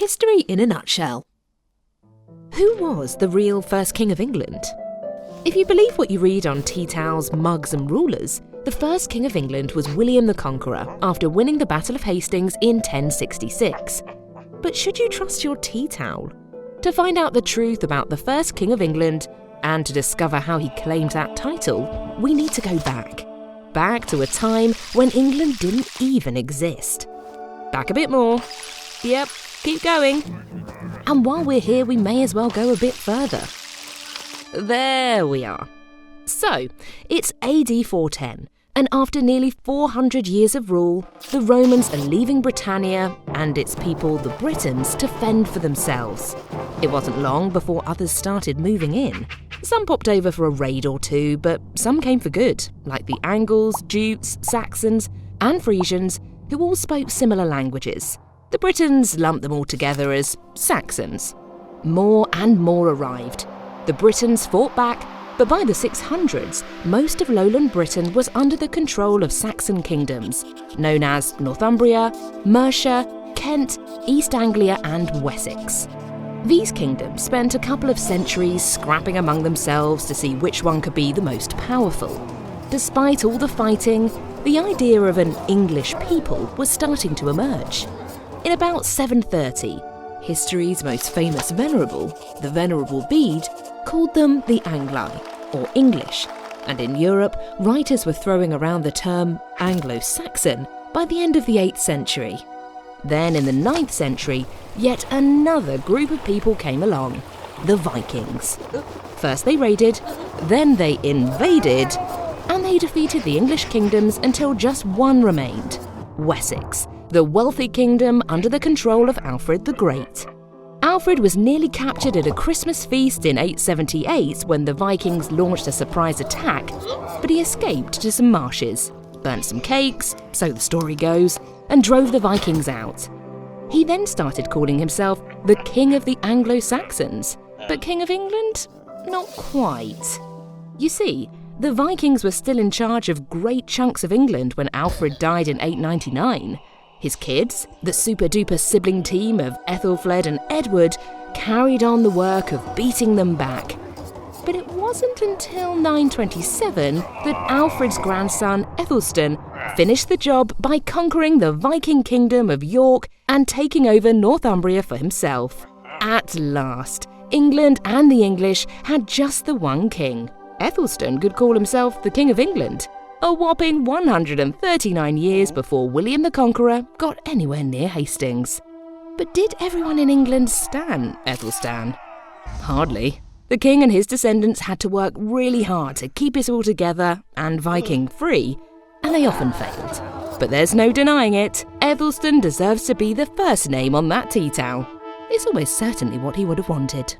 History in a nutshell. Who was the real first king of England? If you believe what you read on tea towels, mugs and rulers, the first king of England was William the Conqueror after winning the Battle of Hastings in 1066. But should you trust your tea towel? To find out the truth about the first king of England and to discover how he claimed that title, we need to go back. Back to a time when England didn't even exist. Back a bit more. Yep, keep going. And while we're here, we may as well go a bit further. There we are. So, it's AD 410, and after nearly 400 years of rule, the Romans are leaving Britannia and its people, the Britons, to fend for themselves. It wasn't long before others started moving in. Some popped over for a raid or two, but some came for good, like the Angles, Jutes, Saxons, and Frisians, who all spoke similar languages. The Britons lumped them all together as Saxons. More and more arrived. The Britons fought back, but by the 600s, most of lowland Britain was under the control of Saxon kingdoms, known as Northumbria, Mercia, Kent, East Anglia and Wessex. These kingdoms spent a couple of centuries scrapping among themselves to see which one could be the most powerful. Despite all the fighting, the idea of an English people was starting to emerge. In about 730, history's most famous venerable, the Venerable Bede, called them the Angli, or English, and in Europe, writers were throwing around the term Anglo-Saxon by the end of the 8th century. Then in the 9th century, yet another group of people came along, the Vikings. First they raided, then they invaded, and they defeated the English kingdoms until just one remained, Wessex, the wealthy kingdom under the control of Alfred the Great. Alfred was nearly captured at a Christmas feast in 878 when the Vikings launched a surprise attack, but he escaped to some marshes, burnt some cakes, so the story goes, and drove the Vikings out. He then started calling himself the King of the Anglo-Saxons, but King of England? Not quite. You see, the Vikings were still in charge of great chunks of England when Alfred died in 899. His kids, the super-duper sibling team of Ethelfled and Edward, carried on the work of beating them back. But it wasn't until 927 that Alfred's grandson, Ethelstan, finished the job by conquering the Viking kingdom of York and taking over Northumbria for himself. At last, England and the English had just the one king. Ethelstan could call himself the King of England, a whopping 139 years before William the Conqueror got anywhere near Hastings. But did everyone in England stan Ethelstan? Hardly. The king and his descendants had to work really hard to keep it all together and Viking free, and they often failed. But there's no denying it, Ethelstan deserves to be the first name on that tea towel. It's almost certainly what he would have wanted.